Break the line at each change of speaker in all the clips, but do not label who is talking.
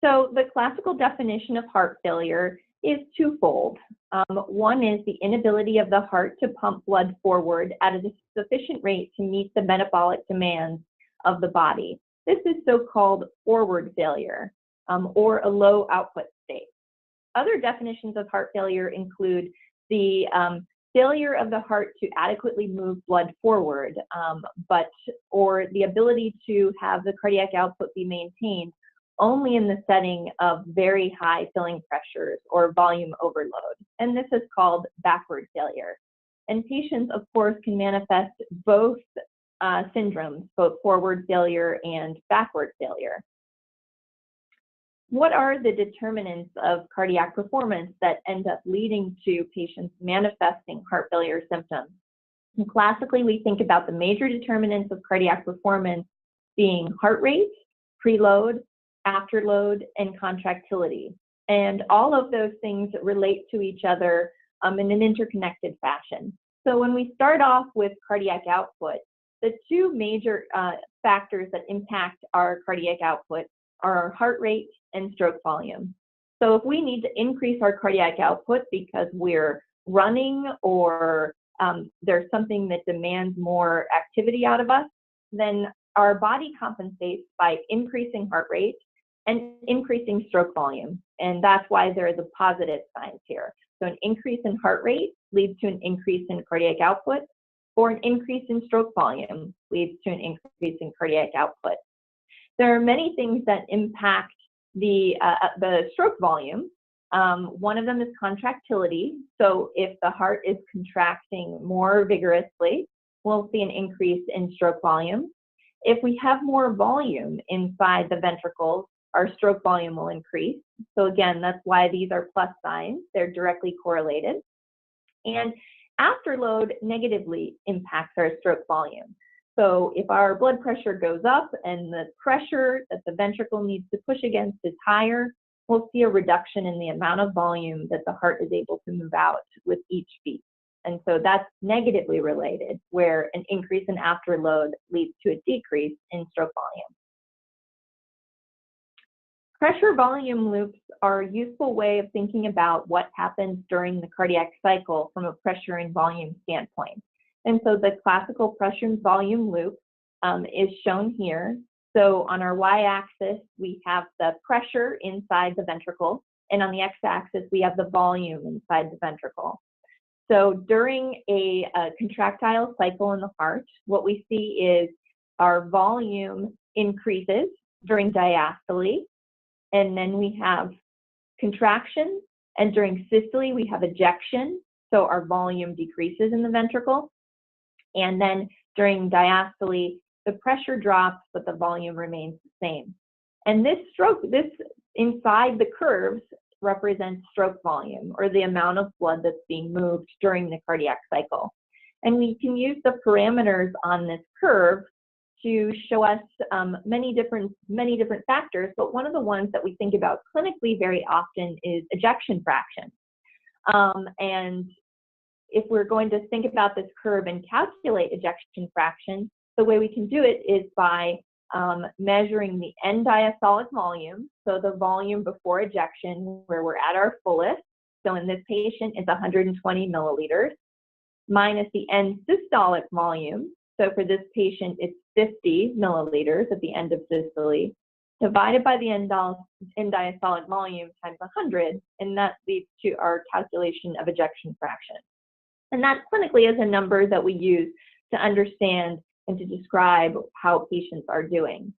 So the classical definition of heart failure is twofold. One is the inability of the heart to pump blood forward at a sufficient rate to meet the metabolic demands of the body. This is so-called forward failure, or a low output state. Other definitions of heart failure include the failure of the heart to adequately move blood forward, or the ability to have the cardiac output be maintained only in the setting of very high filling pressures or volume overload. And this is called backward failure. And patients, of course, can manifest both syndromes, both forward failure and backward failure. What are the determinants of cardiac performance that end up leading to patients manifesting heart failure symptoms? And classically, we think about the major determinants of cardiac performance being heart rate, preload, afterload, and contractility. And all of those things relate to each other in an interconnected fashion. So when we start off with cardiac output, the two major factors that impact our cardiac output are our heart rate and stroke volume. So if we need to increase our cardiac output because we're running or there's something that demands more activity out of us, then our body compensates by increasing heart rate and increasing stroke volume. And that's why there is a positive signs here. So an increase in heart rate leads to an increase in cardiac output, or an increase in stroke volume leads to an increase in cardiac output. There are many things that impact the stroke volume. One of them is contractility. So if the heart is contracting more vigorously, we'll see an increase in stroke volume. If we have more volume inside the ventricles, our stroke volume will increase. So again, that's why these are plus signs. They're directly correlated. And afterload negatively impacts our stroke volume. So if our blood pressure goes up and the pressure that the ventricle needs to push against is higher, we'll see a reduction in the amount of volume that the heart is able to move out with each beat. And so that's negatively related, where an increase in afterload leads to a decrease in stroke volume. Pressure volume loops are a useful way of thinking about what happens during the cardiac cycle from a pressure and volume standpoint. And so the classical pressure and volume loop is shown here. So on our y-axis, we have the pressure inside the ventricle, and on the x-axis, we have the volume inside the ventricle. So during a contractile cycle in the heart, what we see is our volume increases during diastole, and then we have contraction, and during systole, we have ejection, so our volume decreases in the ventricle. And then during diastole, the pressure drops, but the volume remains the same. And this inside the curves represents stroke volume, or the amount of blood that's being moved during the cardiac cycle. And we can use the parameters on this curve to show us many different factors, but one of the ones that we think about clinically very often is ejection fraction. And if we're going to think about this curve and calculate ejection fraction, the way we can do it is by measuring the end diastolic volume, so the volume before ejection where we're at our fullest. So in this patient, it's 120 milliliters, minus the end systolic volume. So for this patient, it's 50 milliliters at the end of systole, divided by the end diastolic volume times 100, and that leads to our calculation of ejection fraction. And that clinically is a number that we use to understand and to describe how patients are doing.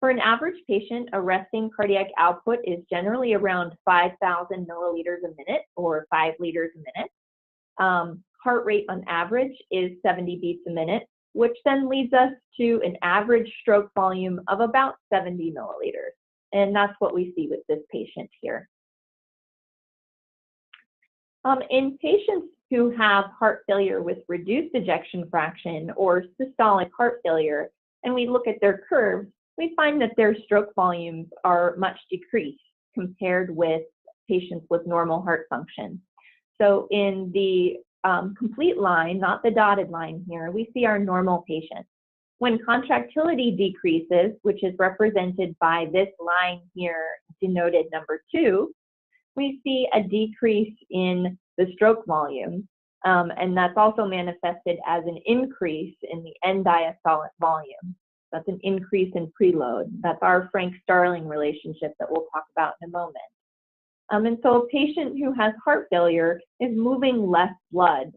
For an average patient, a resting cardiac output is generally around 5,000 milliliters a minute, or 5 liters a minute. Heart rate on average is 70 beats a minute, which then leads us to an average stroke volume of about 70 milliliters. And that's what we see with this patient here. In patients who have heart failure with reduced ejection fraction or systolic heart failure, and we look at their curves, we find that their stroke volumes are much decreased compared with patients with normal heart function. So in the complete line, not the dotted line here, we see our normal patient. When contractility decreases, which is represented by this line here denoted number 2, we see a decrease in the stroke volume, and that's also manifested as an increase in the end diastolic volume. That's an increase in preload. That's our Frank-Starling relationship that we'll talk about in a moment. And so a patient who has heart failure is moving less blood,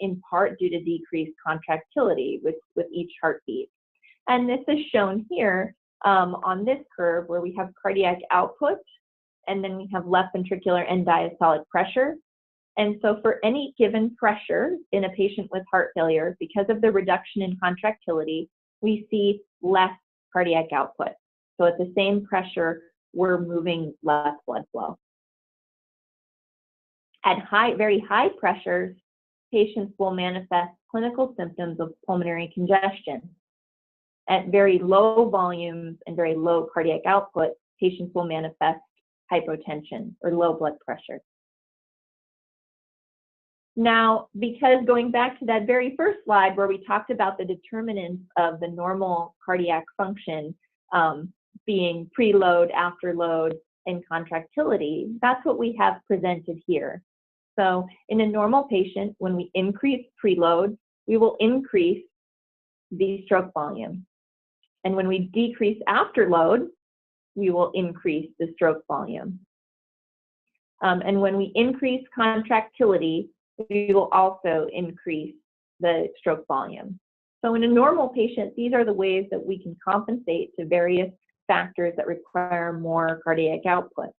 in part due to decreased contractility with each heartbeat. And this is shown here on this curve where we have cardiac output, and then we have left ventricular end diastolic pressure. And so for any given pressure in a patient with heart failure, because of the reduction in contractility, we see less cardiac output. So at the same pressure, we're moving less blood flow. At very high pressures, patients will manifest clinical symptoms of pulmonary congestion. At very low volumes and very low cardiac output, patients will manifest hypotension or low blood pressure. Now, because going back to that very first slide where we talked about the determinants of the normal cardiac function being preload, afterload, and contractility, that's what we have presented here. So in a normal patient, when we increase preload, we will increase the stroke volume. And when we decrease afterload, we will increase the stroke volume. And when we increase contractility, we will also increase the stroke volume. So in a normal patient, these are the ways that we can compensate to various factors that require more cardiac output.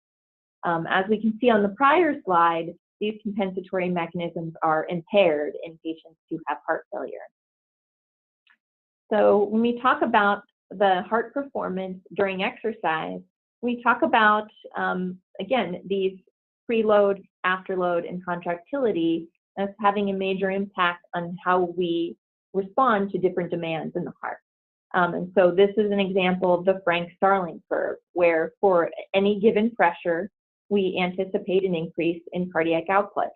As we can see on the prior slide, these compensatory mechanisms are impaired in patients who have heart failure. So when we talk about the heart performance during exercise, we talk about, again, these preload, afterload, and contractility as having a major impact on how we respond to different demands in the heart. And so this is an example of the Frank-Starling curve, where for any given pressure, we anticipate an increase in cardiac output.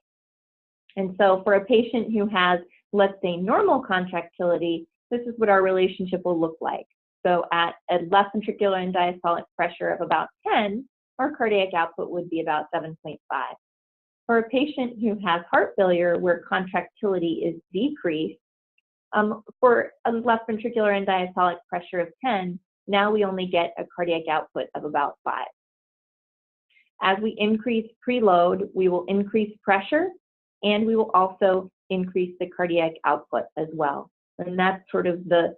And so for a patient who has, let's say, normal contractility, this is what our relationship will look like. So at a left ventricular end diastolic pressure of about 10, our cardiac output would be about 7.5. For a patient who has heart failure where contractility is decreased, for a left ventricular end diastolic pressure of 10, now we only get a cardiac output of about 5. As we increase preload, we will increase pressure, and we will also increase the cardiac output as well. And that's sort of the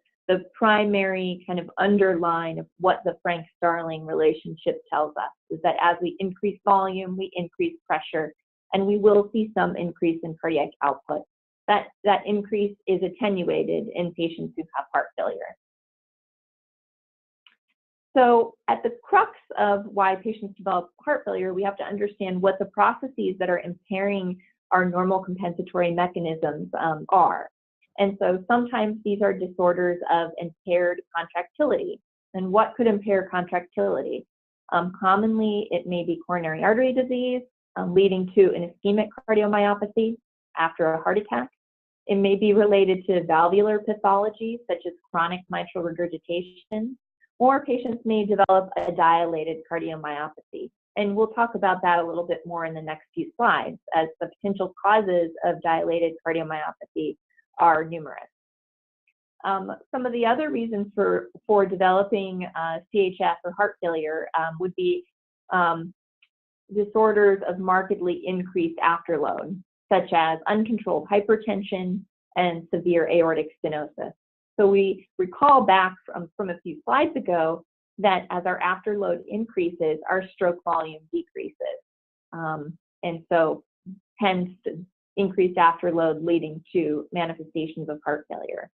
primary kind of underline of what the Frank-Starling relationship tells us, is that as we increase volume, we increase pressure, and we will see some increase in cardiac output. That increase is attenuated in patients who have heart failure. So at the crux of why patients develop heart failure, we have to understand what the processes that are impairing our normal compensatory mechanisms are. And so sometimes these are disorders of impaired contractility. And what could impair contractility? Commonly, it may be coronary artery disease, leading to an ischemic cardiomyopathy after a heart attack. It may be related to valvular pathology, such as chronic mitral regurgitation, or patients may develop a dilated cardiomyopathy. And we'll talk about that a little bit more in the next few slides, as the potential causes of dilated cardiomyopathy are numerous. Some of the other reasons for developing CHF or heart failure would be disorders of markedly increased afterload, such as uncontrolled hypertension and severe aortic stenosis. So we recall back from a few slides ago that as our afterload increases, our stroke volume decreases. And so hence increased afterload leading to manifestations of heart failure.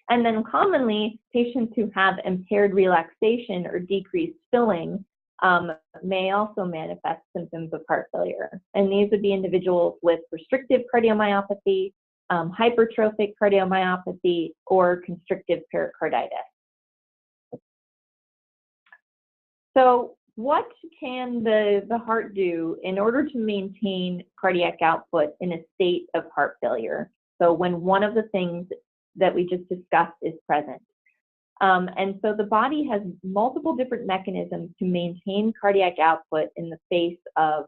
And then commonly, patients who have impaired relaxation or decreased filling may also manifest symptoms of heart failure. And these would be individuals with restrictive cardiomyopathy, hypertrophic cardiomyopathy, or constrictive pericarditis. So what can the heart do in order to maintain cardiac output in a state of heart failure? So when one of the things that we just discussed is present. And so the body has multiple different mechanisms to maintain cardiac output in the face of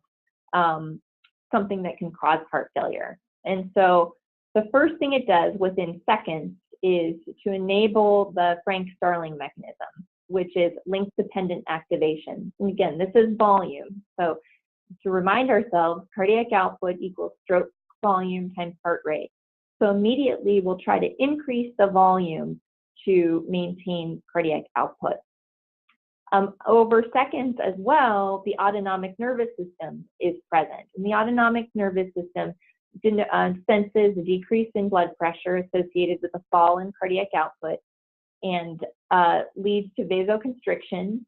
something that can cause heart failure. And so the first thing it does within seconds is to enable the Frank-Starling mechanism, which is length-dependent activation. And again, this is volume. So to remind ourselves, cardiac output equals stroke volume times heart rate. So immediately we'll try to increase the volume to maintain cardiac output. Over seconds as well, the autonomic nervous system is present. And the autonomic nervous system senses a decrease in blood pressure associated with a fall in cardiac output and leads to vasoconstriction,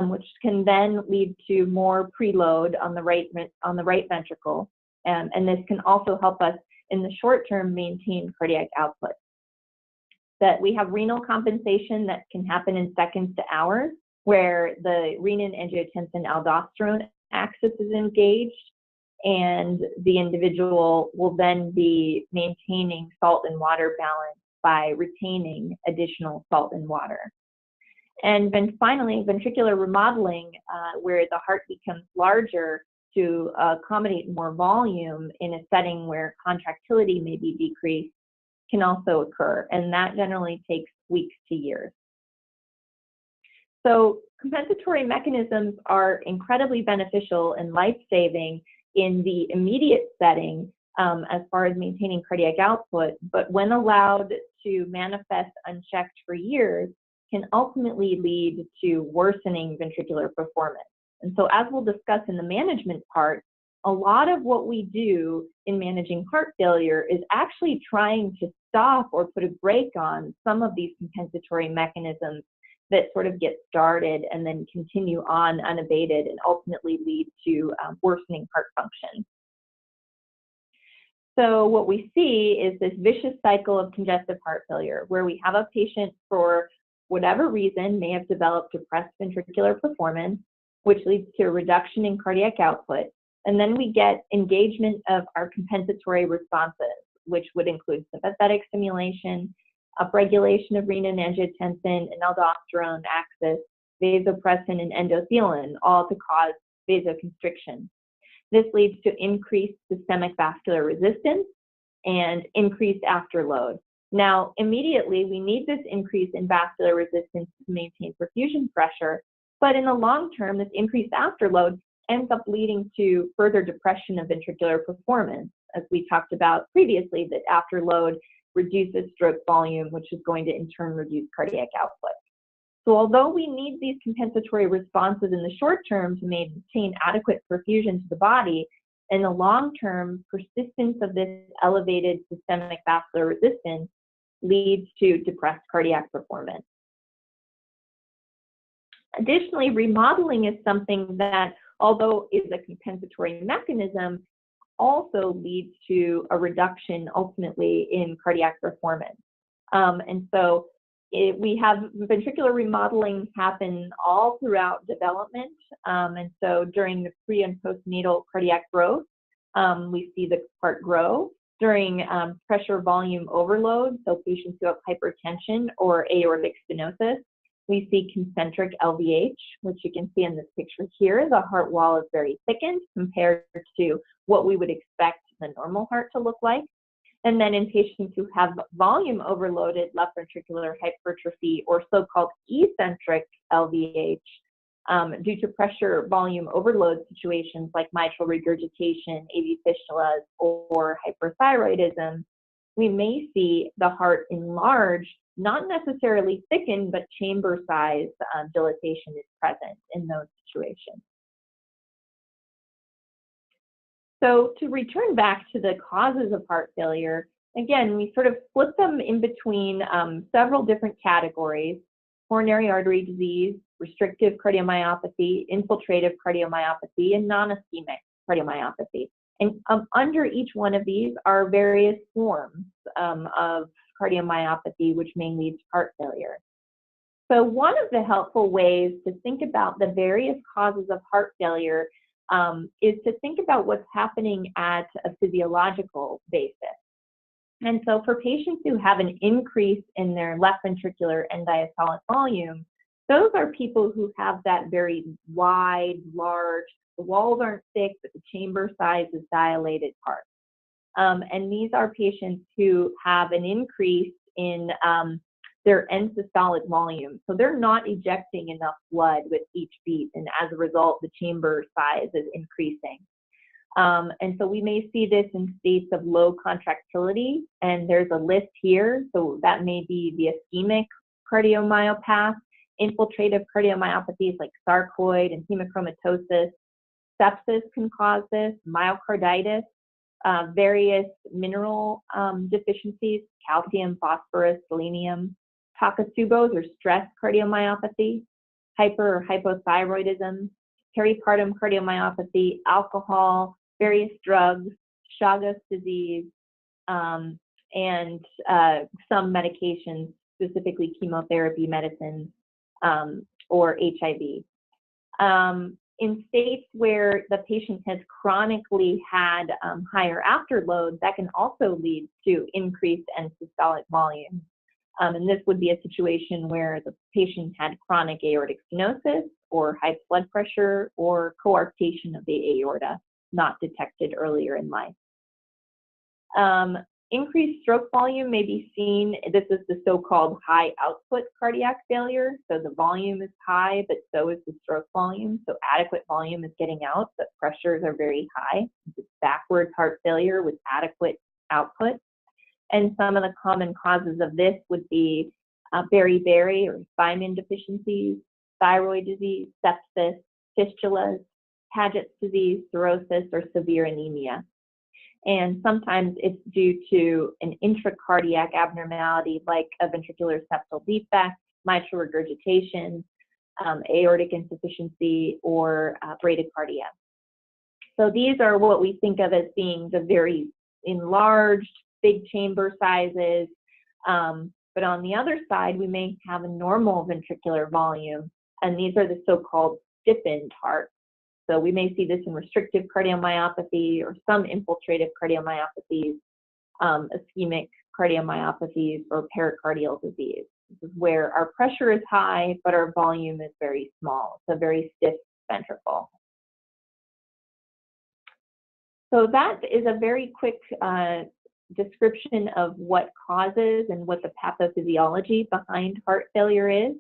which can then lead to more preload on the right ventricle. And this can also help us in the short term maintain cardiac output. That we have renal compensation that can happen in seconds to hours, where the renin-angiotensin-aldosterone axis is engaged, and the individual will then be maintaining salt and water balance by retaining additional salt and water. And then finally, ventricular remodeling, where the heart becomes larger to accommodate more volume in a setting where contractility may be decreased, can also occur, and that generally takes weeks to years. So compensatory mechanisms are incredibly beneficial and life-saving in the immediate setting as far as maintaining cardiac output, but when allowed to manifest unchecked for years, can ultimately lead to worsening ventricular performance. And so as we'll discuss in the management part, a lot of what we do in managing heart failure is actually trying to stop or put a brake on some of these compensatory mechanisms that sort of get started and then continue on unabated and ultimately lead to worsening heart function. So what we see is this vicious cycle of congestive heart failure, where we have a patient for whatever reason may have developed depressed ventricular performance, which leads to a reduction in cardiac output. And then we get engagement of our compensatory responses, which would include sympathetic stimulation, upregulation of renin-angiotensin and aldosterone axis, vasopressin and endothelin, all to cause vasoconstriction. This leads to increased systemic vascular resistance and increased afterload. Now, immediately, we need this increase in vascular resistance to maintain perfusion pressure, but in the long term, this increased afterload ends up leading to further depression of ventricular performance, as we talked about previously, that afterload reduces stroke volume, which is going to in turn reduce cardiac output. So although we need these compensatory responses in the short term to maintain adequate perfusion to the body, in the long term, persistence of this elevated systemic vascular resistance leads to depressed cardiac performance. Additionally, remodeling is something that, although is a compensatory mechanism, also leads to a reduction ultimately in cardiac performance. And so we have ventricular remodeling happen all throughout development. And so during the pre and postnatal cardiac growth, we see the heart grow. During pressure volume overload, so patients who have hypertension or aortic stenosis, we see concentric LVH, which you can see in this picture here. The heart wall is very thickened compared to what we would expect the normal heart to look like. And then in patients who have volume overloaded left ventricular hypertrophy or so-called eccentric LVH, due to pressure volume overload situations like mitral regurgitation, AV fistulas, or hyperthyroidism, we may see the heart enlarge, not necessarily thicken, but chamber size dilatation is present in those situations. So to return back to the causes of heart failure, again, we sort of split them in between several different categories: coronary artery disease, restrictive cardiomyopathy, infiltrative cardiomyopathy, and non-ischemic cardiomyopathy. And under each one of these are various forms of cardiomyopathy, which may lead to heart failure. So one of the helpful ways to think about the various causes of heart failure is to think about what's happening at a physiological basis. And so for patients who have an increase in their left ventricular end diastolic volume, those are people who have that very wide, large, the walls aren't thick, but the chamber size is dilated part. And these are patients who have an increase in their end systolic volume. So they're not ejecting enough blood with each beat, and as a result, the chamber size is increasing. And so we may see this in states of low contractility, and there's a list here. So that may be the ischemic cardiomyopathy, infiltrative cardiomyopathies like sarcoid and hemochromatosis. Sepsis can cause this, myocarditis, various mineral deficiencies, calcium, phosphorus, selenium, Takotsubo's or stress cardiomyopathy, hyper or hypothyroidism, peripartum cardiomyopathy, alcohol, various drugs, Chagas disease, and some medications, specifically chemotherapy medicines or HIV. In states where the patient has chronically had higher afterload, that can also lead to increased end systolic volume. And this would be a situation where the patient had chronic aortic stenosis or high blood pressure or coarctation of the aorta, not detected earlier in life. Increased stroke volume may be seen, this is the so-called high output cardiac failure. So the volume is high, but so is the stroke volume. So adequate volume is getting out, but pressures are very high. It's backwards heart failure with adequate output. And some of the common causes of this would be beriberi or thiamine deficiencies, thyroid disease, sepsis, fistulas, Paget's disease, cirrhosis, or severe anemia. And sometimes it's due to an intracardiac abnormality like a ventricular septal defect, mitral regurgitation, aortic insufficiency, or bradycardia. So these are what we think of as being the very enlarged, big chamber sizes. But on the other side, we may have a normal ventricular volume, and these are the so-called stiffened hearts. So we may see this in restrictive cardiomyopathy or some infiltrative cardiomyopathies, ischemic cardiomyopathies, or pericardial disease. This is where our pressure is high, but our volume is very small. It's a very stiff ventricle. So that is a very quick description of what causes and what the pathophysiology behind heart failure is.